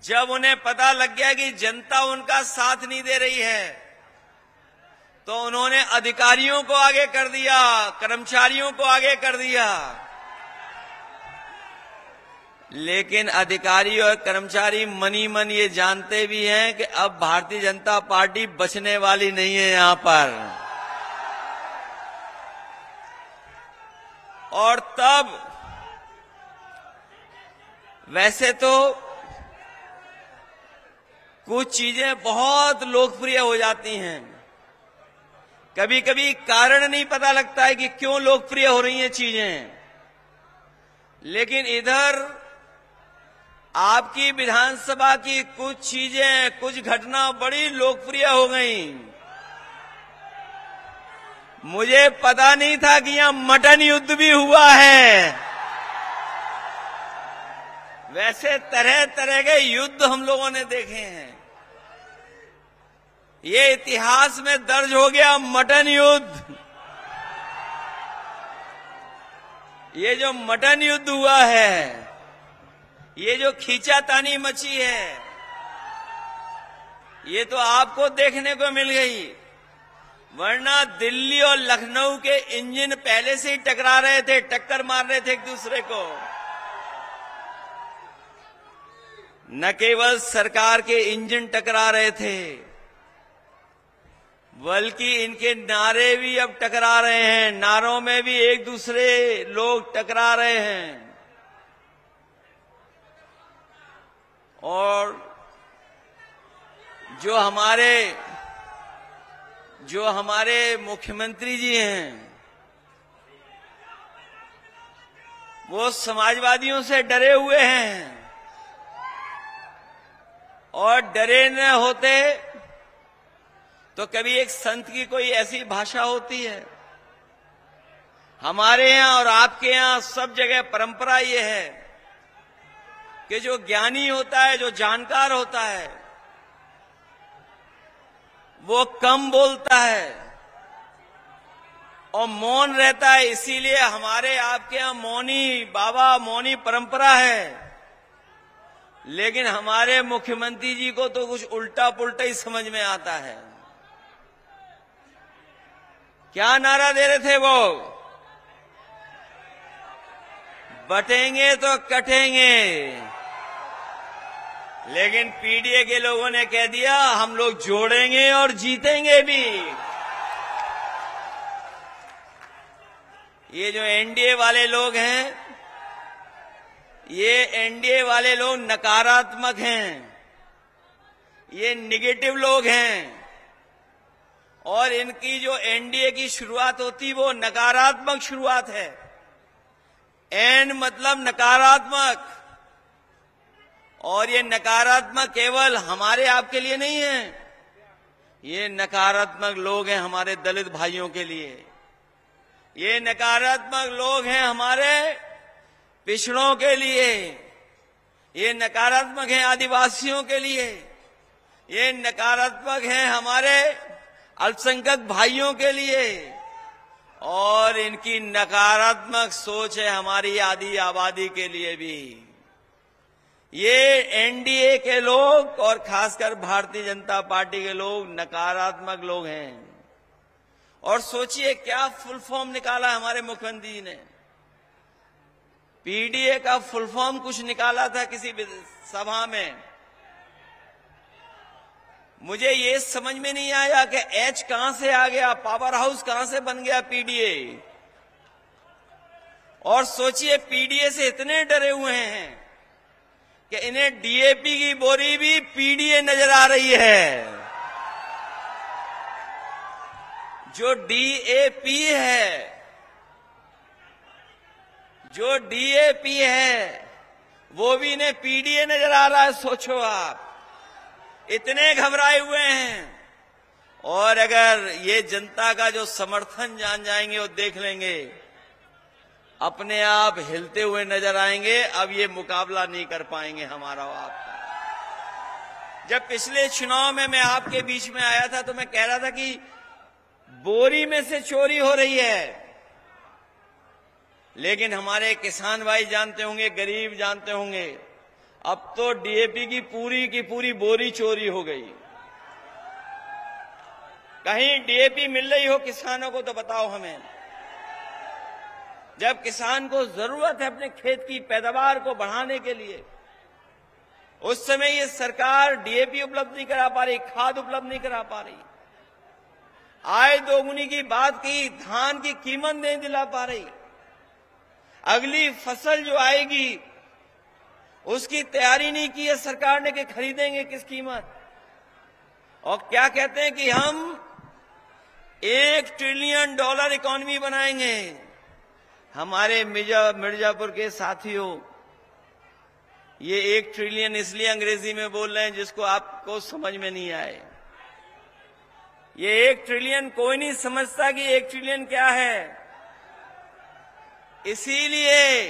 जब उन्हें पता लग गया कि जनता उनका साथ नहीं दे रही है, तो उन्होंने अधिकारियों को आगे कर दिया, कर्मचारियों को आगे कर दिया। लेकिन अधिकारी और कर्मचारी मनी मन ये जानते भी हैं कि अब भारतीय जनता पार्टी बचने वाली नहीं है यहां पर। और तब वैसे तो कुछ चीजें बहुत लोकप्रिय हो जाती हैं, कभी कभी कारण नहीं पता लगता है कि क्यों लोकप्रिय हो रही हैं चीजें। लेकिन इधर आपकी विधानसभा की कुछ चीजें, कुछ घटना बड़ी लोकप्रिय हो गईं। मुझे पता नहीं था कि यहां मटन युद्ध भी हुआ है। वैसे तरह तरह के युद्ध हम लोगों ने देखे हैं, ये इतिहास में दर्ज हो गया मटन युद्ध। ये जो मटन युद्ध हुआ है, ये जो खींचातानी मची है, ये तो आपको देखने को मिल गई। वरना दिल्ली और लखनऊ के इंजन पहले से ही टकरा रहे थे, टक्कर मार रहे थे एक दूसरे को। न केवल सरकार के इंजन टकरा रहे थे, बल्कि इनके नारे भी अब टकरा रहे हैं। नारों में भी एक दूसरे लोग टकरा रहे हैं। और जो हमारे मुख्यमंत्री जी हैं, वो समाजवादियों से डरे हुए हैं। और डरे न होते तो कभी एक संत की कोई ऐसी भाषा होती है। हमारे यहां और आपके यहां सब जगह परंपरा ये है कि जो ज्ञानी होता है, जो जानकार होता है, वो कम बोलता है और मौन रहता है। इसीलिए हमारे आपके यहां मौनी बाबा, मौनी परंपरा है। लेकिन हमारे मुख्यमंत्री जी को तो कुछ उल्टा पुल्टा ही समझ में आता है। क्या नारा दे रहे थे वो? बटेंगे तो कटेंगे। लेकिन पीडीए के लोगों ने कह दिया हम लोग जोड़ेंगे और जीतेंगे भी। ये जो एनडीए वाले लोग हैं, ये एनडीए वाले लोग नकारात्मक हैं, ये नेगेटिव लोग हैं। और इनकी जो एनडीए की शुरुआत होती वो नकारात्मक शुरुआत है। एन मतलब नकारात्मक। और ये नकारात्मक केवल हमारे आपके लिए नहीं है, ये नकारात्मक लोग हैं हमारे दलित भाइयों के लिए। ये नकारात्मक लोग हैं हमारे पिछड़ों के लिए। ये नकारात्मक हैं आदिवासियों के लिए। ये नकारात्मक हैं हमारे अल्पसंख्यक भाइयों के लिए। और इनकी नकारात्मक सोच है हमारी आधी आबादी के लिए भी। ये एनडीए के लोग और खासकर भारतीय जनता पार्टी के लोग नकारात्मक लोग हैं। और सोचिए क्या फुल फॉर्म निकाला हमारे मुख्यमंत्री जी ने। पीडीए का फुल फॉर्म कुछ निकाला था किसी सभा में। मुझे ये समझ में नहीं आया कि एच कहां से आ गया, पावर हाउस कहां से बन गया पीडीए। और सोचिए पीडीए से इतने डरे हुए हैं कि इन्हें डीएपी की बोरी भी पीडीए नजर आ रही है। जो डीएपी है, जो डीएपी है, वो भी इन्हें पीडीए नजर आ रहा है। सोचो आप, इतने घबराए हुए हैं। और अगर ये जनता का जो समर्थन जान जाएंगे और देख लेंगे, अपने आप हिलते हुए नजर आएंगे। अब ये मुकाबला नहीं कर पाएंगे हमारा और आपका। जब पिछले चुनाव में मैं आपके बीच में आया था तो मैं कह रहा था कि बोरी में से चोरी हो रही है। लेकिन हमारे किसान भाई जानते होंगे, गरीब जानते होंगे, अब तो डीएपी की पूरी बोरी चोरी हो गई। कहीं डीएपी मिल रही हो किसानों को तो बताओ हमें। जब किसान को जरूरत है अपने खेत की पैदावार को बढ़ाने के लिए, उस समय ये सरकार डीएपी उपलब्ध नहीं करा पा रही, खाद उपलब्ध नहीं करा पा रही। आय दोगुनी की बात की, धान की कीमत नहीं दिला पा रही। अगली फसल जो आएगी उसकी तैयारी नहीं की है सरकार ने कि खरीदेंगे किस कीमत। और क्या कहते हैं कि हम $1 ट्रिलियन इकोनॉमी बनाएंगे। हमारे मिर्जापुर के साथियों, ये 1 ट्रिलियन इसलिए अंग्रेजी में बोल रहे हैं जिसको आपको समझ में नहीं आए। ये 1 ट्रिलियन कोई नहीं समझता कि 1 ट्रिलियन क्या है। इसीलिए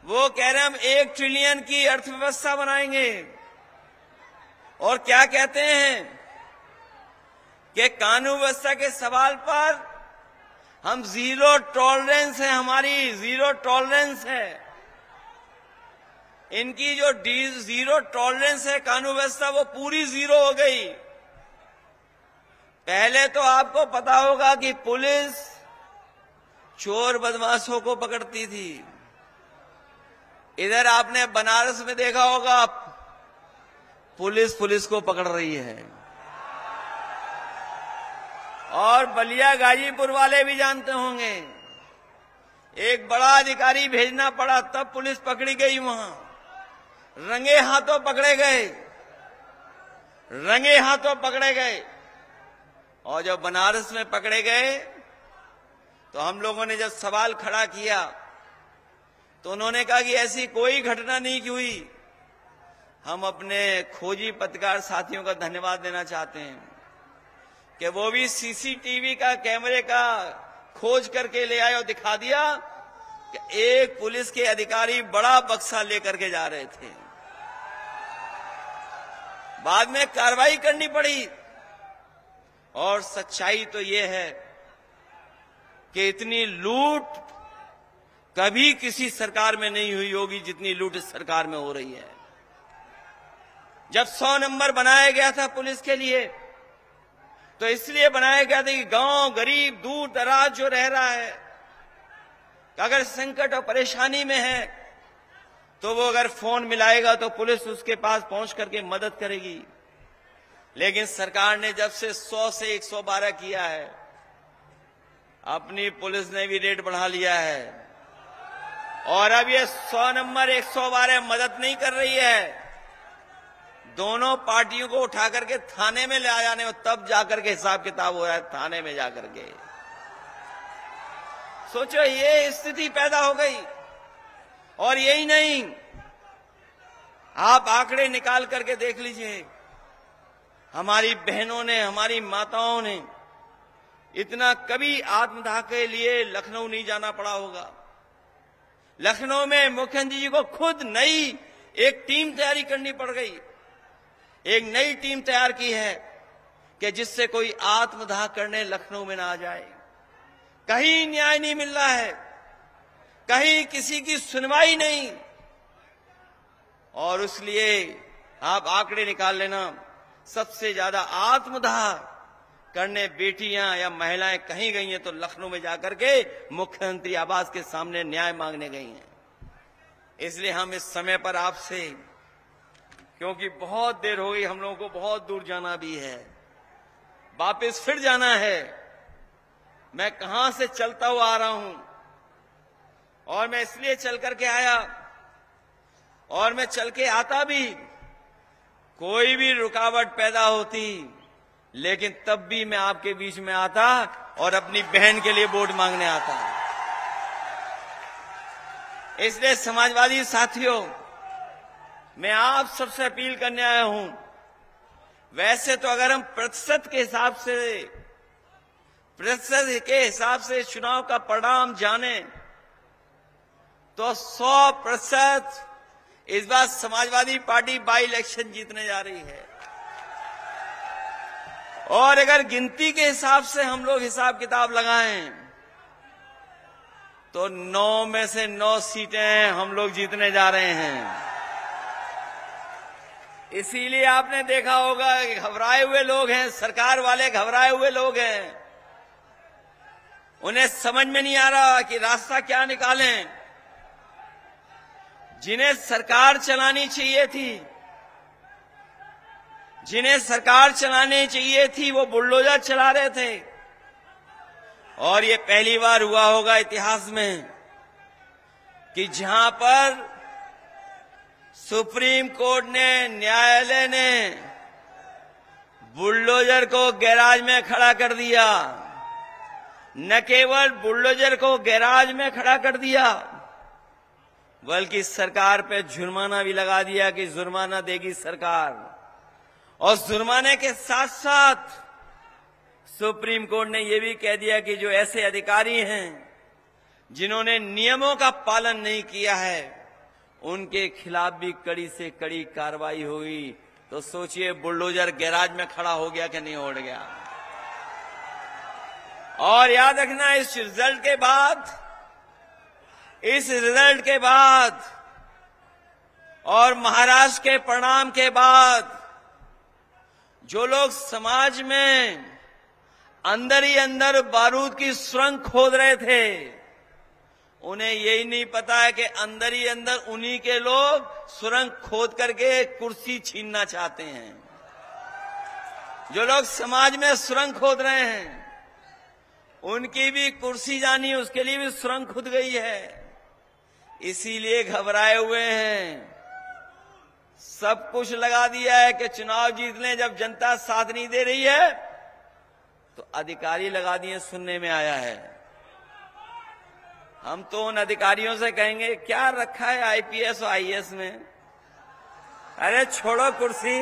वो कह रहे हैं हम 1 ट्रिलियन की अर्थव्यवस्था बनाएंगे। और क्या कहते हैं कि कानून व्यवस्था के सवाल पर हम जीरो टॉलरेंस है, हमारी जीरो टॉलरेंस है। इनकी जो जीरो टॉलरेंस है कानून व्यवस्था, वो पूरी जीरो हो गई। पहले तो आपको पता होगा कि पुलिस चोर बदमाशों को पकड़ती थी। इधर आपने बनारस में देखा होगा पुलिस को पकड़ रही है। और बलिया गाजीपुर वाले भी जानते होंगे, एक बड़ा अधिकारी भेजना पड़ा तब पुलिस पकड़ी गई। वहां रंगे हाथों पकड़े गए, रंगे हाथों पकड़े गए। और जब बनारस में पकड़े गए तो हम लोगों ने जब सवाल खड़ा किया तो उन्होंने कहा कि ऐसी कोई घटना नहीं की हुई। हम अपने खोजी पत्रकार साथियों का धन्यवाद देना चाहते हैं कि वो भी सीसीटीवी का कैमरे का खोज करके ले आए और दिखा दिया कि एक पुलिस के अधिकारी बड़ा बक्सा लेकर के जा रहे थे। बाद में कार्रवाई करनी पड़ी। और सच्चाई तो ये है कि इतनी लूट कभी किसी सरकार में नहीं हुई होगी जितनी लूट इस सरकार में हो रही है। जब 100 नंबर बनाया गया था पुलिस के लिए तो इसलिए बनाया गया था कि गांव गरीब दूर दराज जो रह रहा है, अगर संकट और परेशानी में है तो वो अगर फोन मिलाएगा तो पुलिस उसके पास पहुंच करके मदद करेगी। लेकिन सरकार ने जब से 100 से 112 किया है, अपनी पुलिस ने भी रेट बढ़ा लिया है। और अब ये 100 नंबर 112 मदद नहीं कर रही है, दोनों पार्टियों को उठा करके थाने में ले जाने और तब जाकर के हिसाब किताब हो रहा है थाने में जाकर के। सोचो ये स्थिति पैदा हो गई। और यही नहीं, आप आंकड़े निकाल करके देख लीजिए, हमारी बहनों ने, हमारी माताओं ने इतना कभी आत्मदाह के लिए लखनऊ नहीं जाना पड़ा होगा। लखनऊ में मुख्यमंत्री जी को खुद नई एक टीम तैयारी करनी पड़ गई। एक नई टीम तैयार की है कि जिससे कोई आत्मदाह करने लखनऊ में ना आ जाए। कहीं न्याय नहीं मिल रहा है, कहीं किसी की सुनवाई नहीं। और इसलिए आप आंकड़े निकाल लेना, सबसे ज्यादा आत्मदाह करने बेटियां या महिलाएं कहीं गई हैं तो लखनऊ में जाकर के मुख्यमंत्री आवास के सामने न्याय मांगने गई हैं। इसलिए हम इस समय पर आपसे, क्योंकि बहुत देर हो गई, हम लोगों को बहुत दूर जाना भी है, वापस फिर जाना है। मैं कहां से चलता हुआ आ रहा हूं और मैं इसलिए चल करके आया, और मैं चल के आता भी, कोई भी रुकावट पैदा होती लेकिन तब भी मैं आपके बीच में आता और अपनी बहन के लिए वोट मांगने आता। इसलिए समाजवादी साथियों, मैं आप सबसे अपील करने आया हूं। वैसे तो अगर हम प्रतिशत के हिसाब से चुनाव का परिणाम जाने तो 100% इस बार समाजवादी पार्टी बाई इलेक्शन जीतने जा रही है। और अगर गिनती के हिसाब से हम लोग हिसाब किताब लगाएं तो 9 में से 9 सीटें हम लोग जीतने जा रहे हैं। इसीलिए आपने देखा होगा कि घबराए हुए लोग हैं, सरकार वाले घबराए हुए लोग हैं। उन्हें समझ में नहीं आ रहा कि रास्ता क्या निकालें। जिन्हें सरकार चलानी चाहिए थी, जिन्हें सरकार चलानी चाहिए थी, वो बुलडोजर चला रहे थे। और ये पहली बार हुआ होगा इतिहास में कि जहां पर सुप्रीम कोर्ट ने, न्यायालय ने बुलडोजर को गैराज में खड़ा कर दिया। न केवल बुलडोजर को गैराज में खड़ा कर दिया, बल्कि सरकार पे जुर्माना भी लगा दिया कि जुर्माना देगी सरकार। और जुर्माने के साथ साथ सुप्रीम कोर्ट ने यह भी कह दिया कि जो ऐसे अधिकारी हैं जिन्होंने नियमों का पालन नहीं किया है, उनके खिलाफ भी कड़ी से कड़ी कार्रवाई होगी। तो सोचिए, बुलडोजर गैराज में खड़ा हो गया कि नहीं हो गया। और याद रखना, इस रिजल्ट के बाद और महाराष्ट्र के परिणाम के बाद जो लोग समाज में अंदर ही अंदर बारूद की सुरंग खोद रहे थे, उन्हें यही नहीं पता है कि अंदर ही अंदर उन्हीं के लोग सुरंग खोद करके कुर्सी छीनना चाहते हैं। जो लोग समाज में सुरंग खोद रहे हैं, उनकी भी कुर्सी जानी, उसके लिए भी सुरंग खुद गई है। इसीलिए घबराए हुए हैं। सब कुछ लगा दिया है कि चुनाव जीत लें। जब जनता साथ नहीं दे रही है तो अधिकारी लगा दिए, सुनने में आया है। हम तो उन अधिकारियों से कहेंगे, क्या रखा है आईपीएस और आईएएस में? अरे छोड़ो कुर्सी,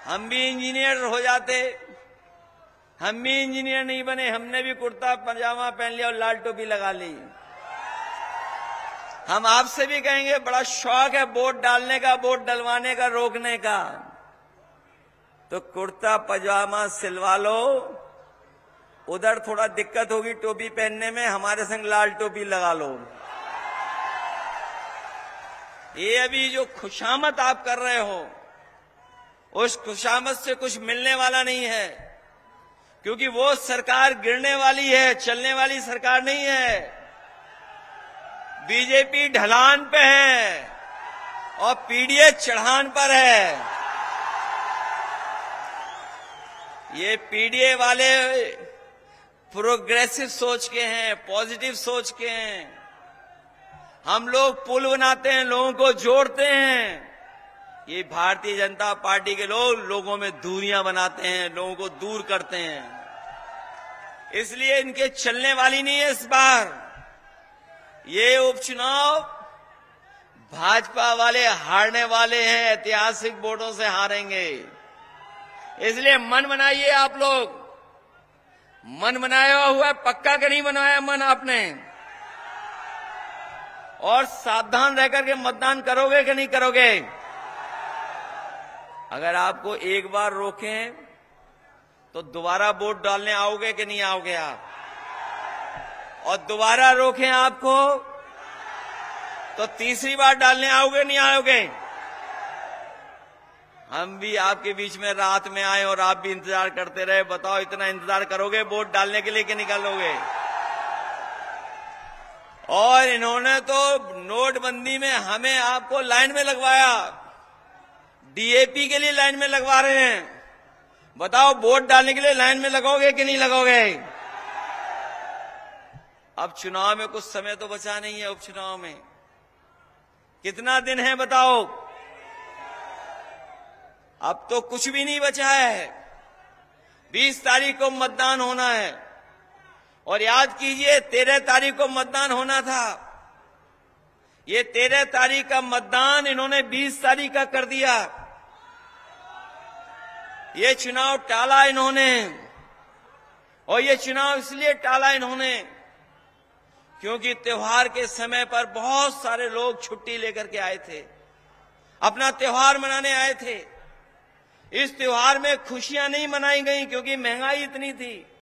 हम भी इंजीनियर हो जाते। हम भी इंजीनियर नहीं बने, हमने भी कुर्ता पजामा पहन लिया और लाल टोपी लगा ली। हम आपसे भी कहेंगे, बड़ा शौक है वोट डालने का, वोट डलवाने का, रोकने का, तो कुर्ता पजामा सिलवा लो। उधर थोड़ा दिक्कत होगी टोपी पहनने में, हमारे संग लाल टोपी लगा लो। ये अभी जो खुशामद आप कर रहे हो, उस खुशामद से कुछ मिलने वाला नहीं है, क्योंकि वो सरकार गिरने वाली है, चलने वाली सरकार नहीं है। बीजेपी ढलान पे है और पीडीए चढ़ान पर है। ये पीडीए वाले प्रोग्रेसिव सोच के हैं, पॉजिटिव सोच के हैं। हम लोग पुल बनाते हैं, लोगों को जोड़ते हैं। ये भारतीय जनता पार्टी के लोग लोगों में दूरियां बनाते हैं, लोगों को दूर करते हैं। इसलिए इनके चलने वाली नहीं है इस बार। ये उपचुनाव भाजपा वाले हारने वाले हैं, ऐतिहासिक वोटों से हारेंगे। इसलिए मन बनाइए आप लोग। मन बनाया हुआ है, पक्का कि नहीं बनाया मन आपने? और सावधान रह करके मतदान करोगे कि नहीं करोगे? अगर आपको एक बार रोकें तो दोबारा वोट डालने आओगे कि नहीं आओगे आप? और दोबारा रोकें आपको तो तीसरी बार डालने आओगे नहीं आओगे? हम भी आपके बीच में रात में आए और आप भी इंतजार करते रहे। बताओ, इतना इंतजार करोगे वोट डालने के लिए कि निकालोगे? और इन्होंने तो नोटबंदी में हमें आपको लाइन में लगवाया, डीएपी के लिए लाइन में लगवा रहे हैं। बताओ, वोट डालने के लिए लाइन में लगोगे कि नहीं लगोगे? अब चुनाव में कुछ समय तो बचा नहीं है। उपचुनाव में कितना दिन है बताओ? अब तो कुछ भी नहीं बचा है। 20 तारीख को मतदान होना है। और याद कीजिए, 13 तारीख को मतदान होना था। ये 13 तारीख का मतदान इन्होंने 20 तारीख का कर दिया। ये चुनाव टाला इन्होंने। और ये चुनाव इसलिए टाला इन्होंने क्योंकि त्योहार के समय पर बहुत सारे लोग छुट्टी लेकर के आए थे, अपना त्योहार मनाने आए थे। इस त्योहार में खुशियां नहीं मनाई गई क्योंकि महंगाई इतनी थी।